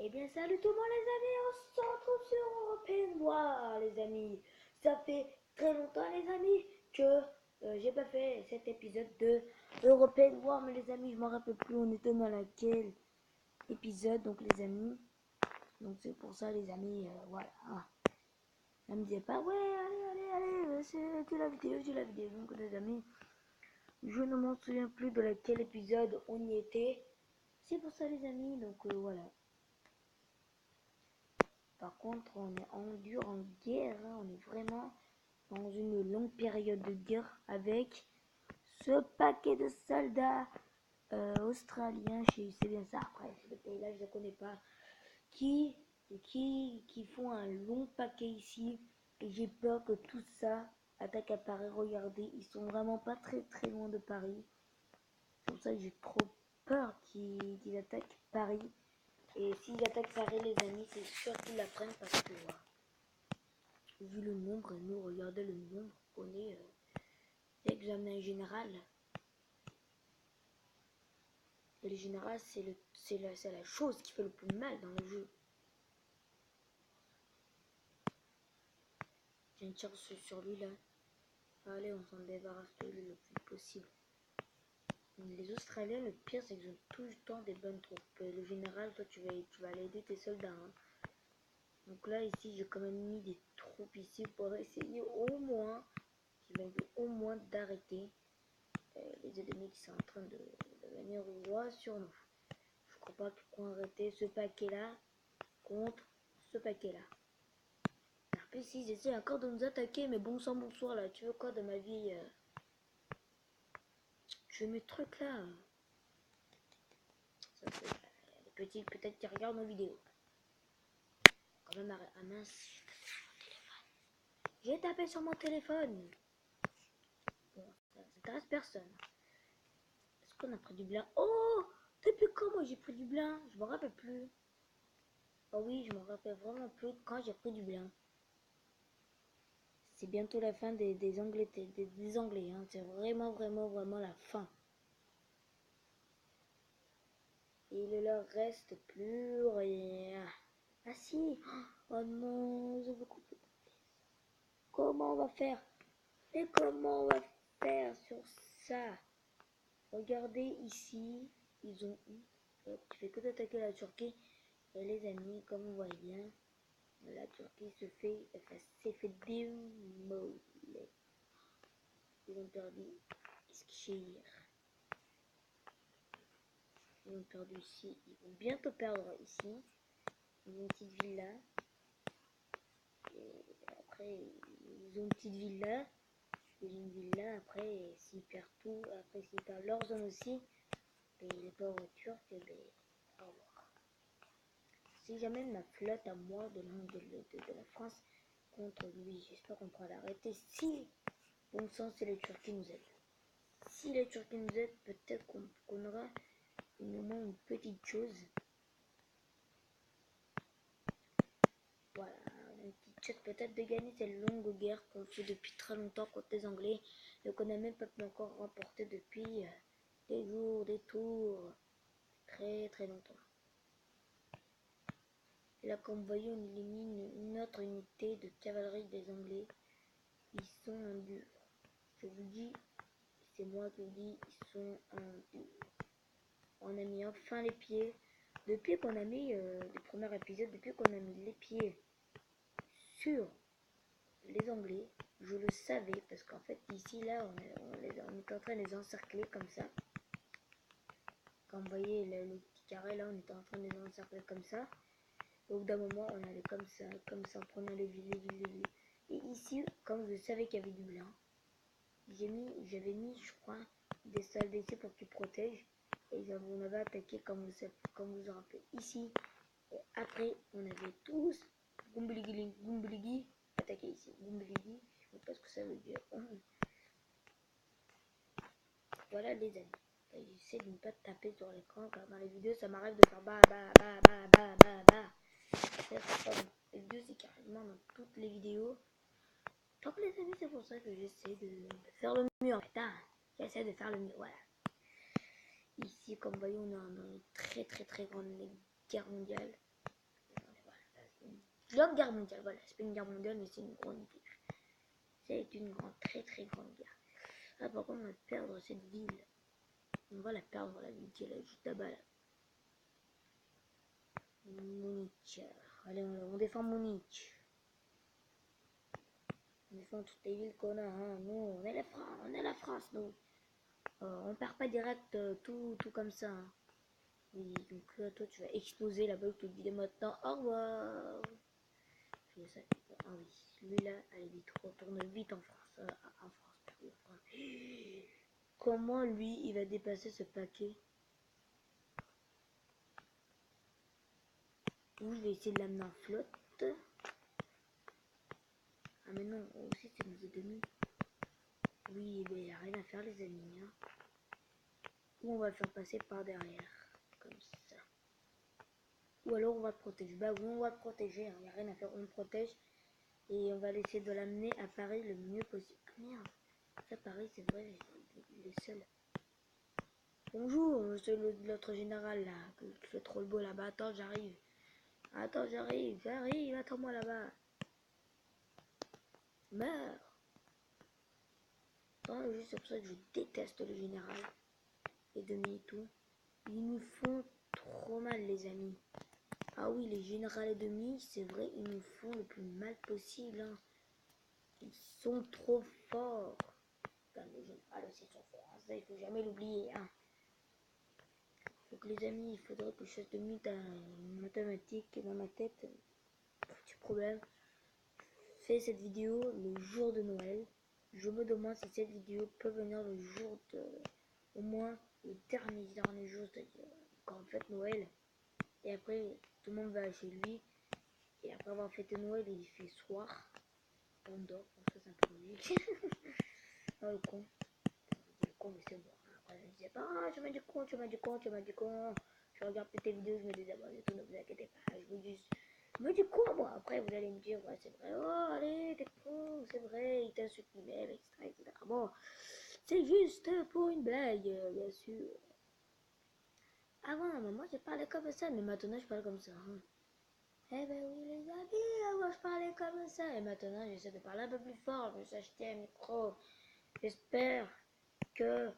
Eh bien salut tout le monde les amis, on se retrouve sur Européenne Noire les amis. Ça fait très longtemps les amis que j'ai pas fait cet épisode de Européenne Noire, mais les amis je m'en rappelle plus on était dans laquelle épisode, donc les amis. Donc c'est pour ça les amis, voilà. Elle me disait pas ouais allez, c'est la vidéo, donc les amis. Je ne m'en souviens plus de laquelle épisode on y était. C'est pour ça les amis, donc voilà. Par contre, on est en guerre, hein, on est vraiment dans une longue période de guerre avec ce paquet de soldats australiens, c'est bien ça, après, le pays là je ne connais pas, qui, qui font un long paquet ici, et j'ai peur que tout ça attaque à Paris. Regardez, ils sont vraiment pas très loin de Paris, c'est pour ça que j'ai trop peur qu'ils attaquent Paris. Et s'ils attaquent Paris les amis, c'est sûr qu'ils la prennent parce que vu le nombre, et nous regardez le nombre qu'on est examen général. Et le général c'est la chose qui fait le plus mal dans le jeu. J'ai une chance sur lui là. Allez, on s'en débarrasse de lui le plus possible. Les Australiens, le pire c'est qu'ils ont tout le temps des bonnes troupes. Et le général, toi tu vas aller aider tes soldats. Hein. Donc là ici j'ai quand même mis des troupes ici pour essayer au moins d'arrêter les ennemis qui sont en train de venir au roi sur nous. Je crois pas qu'ils pourront arrêter ce paquet là contre ce paquet là. En plus ils essaient encore de nous attaquer, mais bon sang bonsoir là, tu veux quoi de ma vie je vais mes trucs là. Ça fait les petits peut-être qui regardent nos vidéos. Quand même ah mince. J'ai tapé sur mon téléphone. Bon, ça n'intéresse personne. Est-ce qu'on a pris du blanc? Oh, depuis quand moi j'ai pris du blanc? Je me rappelle plus. Oh oui, je me rappelle vraiment plus quand j'ai pris du blanc. C'est bientôt la fin des Anglais, des Anglais, hein. C'est vraiment la fin. Il ne leur reste plus rien. Ah si. Oh non, je veux couper. Comment on va faire? Et comment on va faire sur ça? Regardez ici, ils ont eu. Tu fais que d'attaquer la Turquie. Et les amis, comme vous voyez bien, la Turquie s'est fait démolir. Ils ont perdu Iskir. Ils ont perdu ici. Ils vont bientôt perdre ici. Ils ont une petite ville là. Et après, ils ont une petite ville là. Ils ont une ville là. Après, s'ils perdent tout, après s'ils perdent leur zone aussi, et les pauvres Turcs, et ben, au revoir. Si jamais ma flotte à moi de la France contre lui, j'espère qu'on pourra l'arrêter. Si, bon sang, c'est les Turcs qui nous aident. Si les Turcs nous aident, peut-être qu'on aura au moins une petite chose. Voilà, une petite chose peut-être de gagner cette longue guerre qu'on fait depuis très longtemps contre les Anglais et qu'on n'a même pas pu encore remporter depuis des jours, des tours, très longtemps. Et là, comme vous voyez, on élimine une autre unité de cavalerie des Anglais. Ils sont en dur. Je vous dis, c'est moi qui vous dis, ils sont en dur. On a mis enfin les pieds. Depuis qu'on a mis les premiers épisodes, depuis qu'on a mis les pieds sur les Anglais, je le savais parce qu'en fait ici là on est en train de les encercler comme ça. Comme vous voyez le petit carré là, on était en train de les encercler comme ça. Et au bout d'un moment on allait comme ça en prenant les villes. Et ici, comme je savais qu'il y avait du blanc, j'avais mis je crois des soldats ici pour qu'ils protègent. Et on avait attaqué comme vous en rappelez ici. Et après on avait tous Gumbligi attaqué ici. Gumbligi, je sais pas ce que ça veut dire. Voilà les amis. J'essaie de ne pas taper sur l'écran car dans les vidéos ça m'arrive de faire bah. Les vidéos c'est carrément dans toutes les vidéos. Donc les amis, c'est pour ça que j'essaie de faire le mieux en fait. J'essaie de faire le mieux, voilà. Ici, comme vous voyez, on est dans une très grande guerre mondiale. Grande guerre mondiale, voilà, c'est pas une guerre mondiale, mais c'est une grande guerre. C'est une grande, très très grande guerre. Ah, par contre, on va perdre cette ville. On va la perdre, la ville qui est là, juste là-bas. Là. Munich. Allez, on défend Munich. On défend toutes les villes qu'on a. Hein. Nous, on est la France, nous. On perd pas direct tout comme ça. Hein. Oui, donc là, toi, tu vas exploser là-bas. Je te dis maintenant, au revoir. Ça. Ah oui, celui-là, allez vite, retourne vite en France. En France. Comment lui, il va dépasser ce paquet? Oui, je vais essayer de l'amener en flotte. Ah mais non, aussi c'est nos ennemis. Oui, mais il n'y a rien à faire les amis. Hein. Ou on va le faire passer par derrière. Comme ça. Ou alors on va le protéger. Bah oui, on va le protéger. Il n'y a rien à faire, on le protège. Et on va essayer de l'amener à Paris le mieux possible. Ah merde, ça Paris c'est vrai, il est seul. Bonjour, monsieur l'autre général là, qui fait trop le beau là-bas. Attends, j'arrive. Attends, j'arrive, attends-moi là-bas. Meurs. Attends, juste c'est pour ça que je déteste le général. Les demi et tout. Ils nous font trop mal les amis. Ah oui, les généraux et demi, c'est vrai, ils nous font le plus mal possible. Hein. Ils sont trop forts. Comme les généraux aussi sont forts. Hein. Ça, il faut jamais l'oublier. Hein. Donc les amis, il faudrait que je fasse de mathématiques dans ma tête. Petit problème. Fais cette vidéo le jour de Noël. Je me demande si cette vidéo peut venir le jour de... Au moins le dernier jour, c'est-à-dire quand on fête Noël. Et après, tout le monde va chez lui. Et après avoir fêté Noël, il fait soir. On dort. Bon, ça, c'est un peu logique. Ah, le con. Le con, mais c'est bon. Après, je disais pas, ah, tu m'as dit con. Je regarde plus tes vidéos, je me désabonne et tout, ne vous inquiétez pas. Je me dis quoi, moi. Après, vous allez me dire, ouais, c'est vrai. Oh, allez, t'es con, c'est vrai. Il t'insulte lui-même, etc. Bon, c'est juste pour une blague, bien sûr. Avant, moi, j'ai parlé comme ça, mais maintenant, je parle comme ça. Hein. Eh ben oui les amis, avant je parlais comme ça et maintenant j'essaie de parler un peu plus fort, je me suis acheté un micro. J'espère que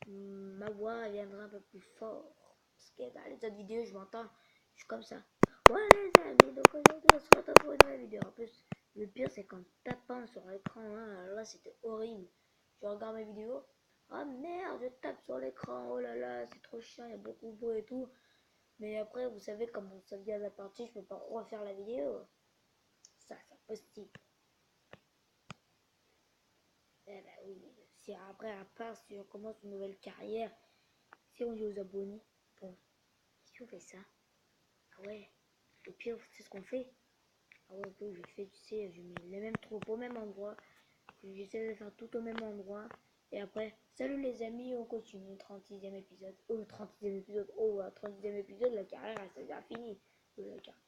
ma voix viendra un peu plus fort. Parce que dans les autres vidéos je m'entends, je suis comme ça. Ouais les amis, donc aujourd'hui on se retrouve pour une nouvelle vidéo. En plus, le pire c'est qu'en tapant sur l'écran, hein, là c'était horrible. Je regarde mes vidéos, oh merde, je tape sur l'écran, oh là là, c'est trop chiant, il y a beaucoup de bruit et tout. Mais après, vous savez, comme on sauvegarde à la partie, je peux pas refaire la vidéo. Ça, c'est impossible. Eh ben oui, si après, à part si on commence une nouvelle carrière, si on dit aux abonnés, bon, si on fait ça, ah ouais, au pire, c'est ce qu'on fait. Ah ouais, je fais, tu sais, je mets les mêmes troupes au même endroit. J'essaie de faire tout au même endroit. Et après, salut les amis, on continue, 36e épisode. Oh, 36e épisode, oh, 36e épisode, la carrière, elle s'est déjà finie. La carrière.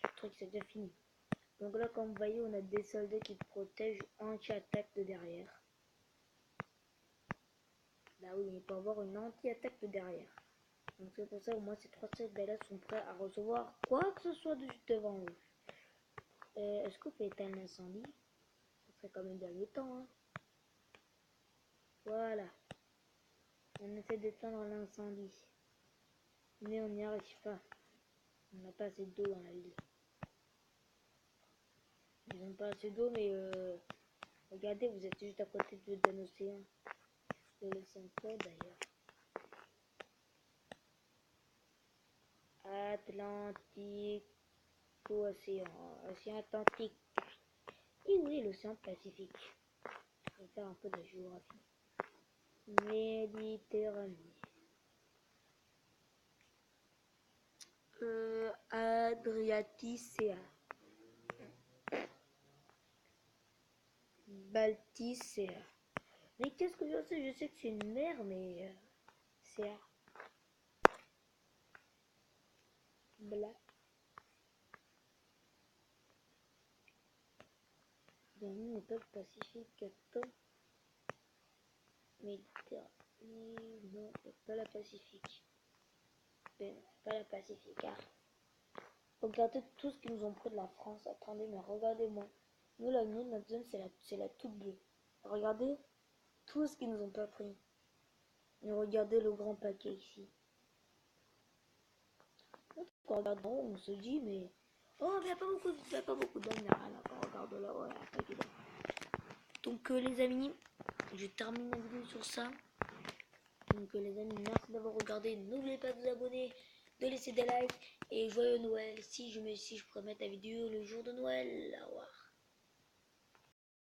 Le truc, c'est déjà fini. Donc là, comme vous voyez, on a des soldats qui protègent anti-attaque de derrière. Bah oui, il peut avoir une anti-attaque de derrière. Donc c'est pour ça au moins ces trois soldats-là sont prêts à recevoir quoi que ce soit de juste devant eux. Est-ce qu'on peut éteindre l'incendie? Ça serait quand même bien le temps. Hein. Voilà. On essaie d'éteindre l'incendie. Mais on n'y arrive pas. On n'a pas assez d'eau dans la ville. Ils n'ont pas assez d'eau, mais regardez, vous êtes juste à côté d'un océan. De l'océan quoi d'ailleurs? Atlantique ou océan Atlantique. Et oui, l'océan Pacifique. On va faire un peu de géographie. Méditerranée. Adriaticéa. Balticéa. Mais qu'est-ce que je sais? Je sais que c'est une mer, mais c'est Bla. Dans le peuple Pacifique, Méditerranée, non, pas la Pacifique. Ben, pas la Pacifique, hein. Regardez tout ce qu'ils nous ont pris de la France. Attendez, mais regardez-moi. Nous, notre zone, c'est la toute bleue. Regardez tout ce qu'ils nous ont pas pris. Et regardez le grand paquet ici. Quand on regarde en haut, on se dit, mais... Oh, mais il n'y a pas beaucoup d'hommes, mais rien à regarde là, ouais, un paquet d'hommes. Donc, les amis, je termine la vidéo sur ça. Donc, les amis, merci d'avoir regardé. N'oubliez pas de vous abonner, de laisser des likes. Et joyeux Noël, si je pourrais mettre la vidéo le jour de Noël. Au revoir.